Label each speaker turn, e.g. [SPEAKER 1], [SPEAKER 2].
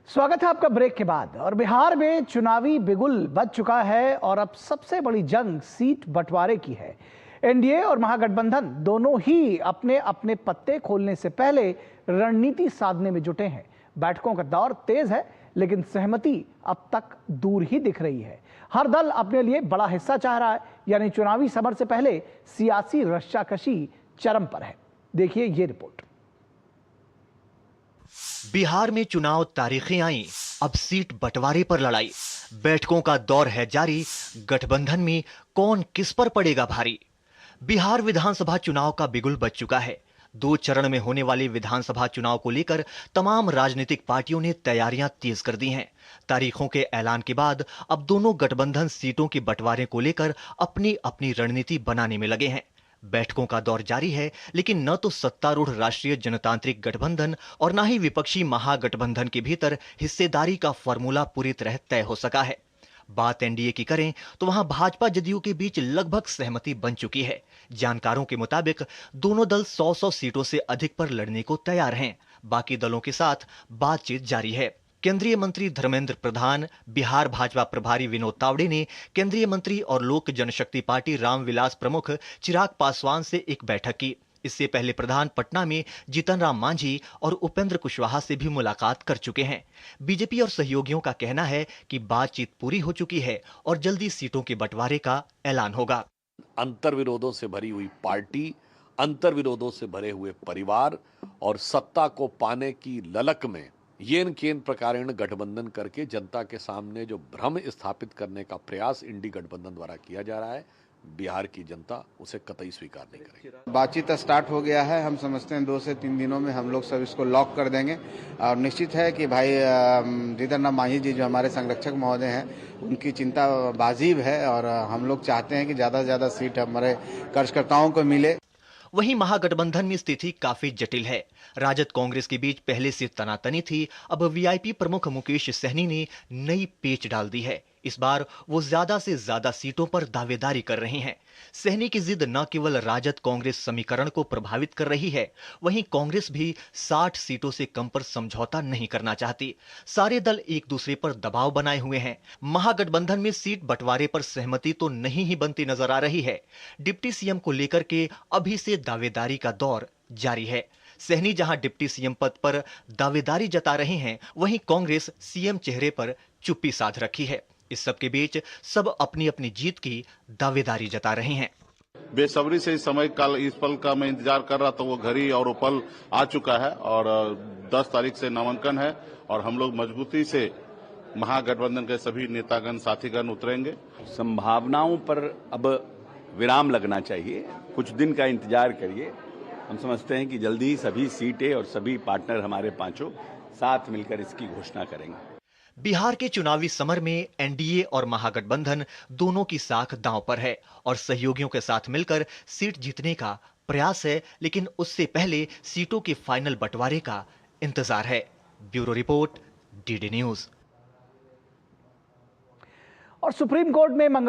[SPEAKER 1] स्वागत है आपका ब्रेक के बाद। और बिहार में चुनावी बिगुल बज चुका है और अब सबसे बड़ी जंग सीट बंटवारे की है। एनडीए और महागठबंधन दोनों ही अपने अपने पत्ते खोलने से पहले रणनीति साधने में जुटे हैं। बैठकों का दौर तेज है, लेकिन सहमति अब तक दूर ही दिख रही है। हर दल अपने लिए बड़ा हिस्सा चाह रहा है, यानी चुनावी समर से पहले सियासी रस्साकशी चरम पर है। देखिए ये रिपोर्ट।
[SPEAKER 2] बिहार में चुनाव तारीखें आई, अब सीट बंटवारे पर लड़ाई। बैठकों का दौर है जारी, गठबंधन में कौन किस पर पड़ेगा भारी। बिहार विधानसभा चुनाव का बिगुल बज चुका है। 2 चरण में होने वाले विधानसभा चुनाव को लेकर तमाम राजनीतिक पार्टियों ने तैयारियां तेज कर दी हैं। तारीखों के ऐलान के बाद अब दोनों गठबंधन सीटों के बंटवारे को लेकर अपनी अपनी रणनीति बनाने में लगे हैं। बैठकों का दौर जारी है, लेकिन न तो सत्तारूढ़ राष्ट्रीय जनतांत्रिक गठबंधन और न ही विपक्षी महागठबंधन के भीतर हिस्सेदारी का फॉर्मूला पूरी तरह तय हो सका है। बात एनडीए की करें तो वहां भाजपा जदयू के बीच लगभग सहमति बन चुकी है। जानकारों के मुताबिक दोनों दल 100 सीटों से अधिक पर लड़ने को तैयार हैं। बाकी दलों के साथ बातचीत जारी है। केंद्रीय मंत्री धर्मेंद्र प्रधान, बिहार भाजपा प्रभारी विनोद तावड़े ने केंद्रीय मंत्री और लोक जनशक्ति पार्टी रामविलास प्रमुख चिराग पासवान से एक बैठक की। इससे पहले प्रधान पटना में जीतन राम मांझी और उपेंद्र कुशवाहा से भी मुलाकात कर चुके हैं। बीजेपी और सहयोगियों का कहना है कि बातचीत पूरी हो चुकी है और जल्दी सीटों के बंटवारे का ऐलान होगा।
[SPEAKER 3] अंतर्विरोधों से भरी हुई पार्टी, अंतर्विरोधों से भरे हुए परिवार और सत्ता को पाने की ललक में येन केन प्रकारेण गठबंधन करके जनता के सामने जो भ्रम स्थापित करने का प्रयास इंडी गठबंधन द्वारा किया जा रहा है, बिहार की जनता उसे कतई स्वीकार नहीं करेगी।
[SPEAKER 4] बातचीत स्टार्ट हो गया है। हम समझते हैं 2 से 3 दिनों में हम लोग सब इसको लॉक कर देंगे। और निश्चित है कि भाई जीतन राम मांझी जी जो हमारे संरक्षक महोदय हैं, उनकी चिंता वाजिब है और हम लोग चाहते हैं कि ज़्यादा से ज़्यादा सीट हमारे कार्यकर्ताओं को मिले।
[SPEAKER 2] वहीं महागठबंधन में स्थिति काफी जटिल है। राजद कांग्रेस के बीच पहले से तनातनी थी, अब वीआईपी प्रमुख मुकेश सहनी ने नई पेच डाल दी है। इस बार वो ज्यादा से ज्यादा सीटों पर दावेदारी कर रहे हैं। सहनी की जिद न केवल राजद कांग्रेस समीकरण को प्रभावित कर रही है, वहीं कांग्रेस भी 60 सीटों से कम पर समझौता नहीं करना चाहती। सारे दल एक दूसरे पर दबाव बनाए हुए हैं। महागठबंधन में सीट बंटवारे पर सहमति तो नहीं ही बनती नजर आ रही है। डिप्टी सीएम को लेकर के अभी से दावेदारी का दौर जारी है। सहनी जहां डिप्टी सीएम पद पर दावेदारी जता रहे हैं, वहीं कांग्रेस सीएम चेहरे पर चुप्पी साध रखी है। इस सब के बीच सब अपनी अपनी जीत की दावेदारी जता रहे हैं।
[SPEAKER 5] बेसब्री से इस समय काल इस पल का मैं इंतजार कर रहा था, वो घड़ी और वो पल आ चुका है और 10 तारीख से नामांकन है और हम लोग मजबूती से महागठबंधन के सभी नेतागण साथीगण उतरेंगे।
[SPEAKER 6] संभावनाओं पर अब विराम लगना चाहिए, कुछ दिन का इंतजार करिए। हम समझते हैं कि जल्दी ही सभी सीटें और सभी पार्टनर हमारे पांचों साथ मिलकर इसकी घोषणा करेंगे।
[SPEAKER 2] बिहार के चुनावी समर में एनडीए और महागठबंधन दोनों की साख दांव पर है और सहयोगियों के साथ मिलकर सीट जीतने का प्रयास है, लेकिन उससे पहले सीटों के फाइनल बंटवारे का इंतजार है। Bureau report, DD news.
[SPEAKER 1] और सुप्रीम कोर्ट में मंगल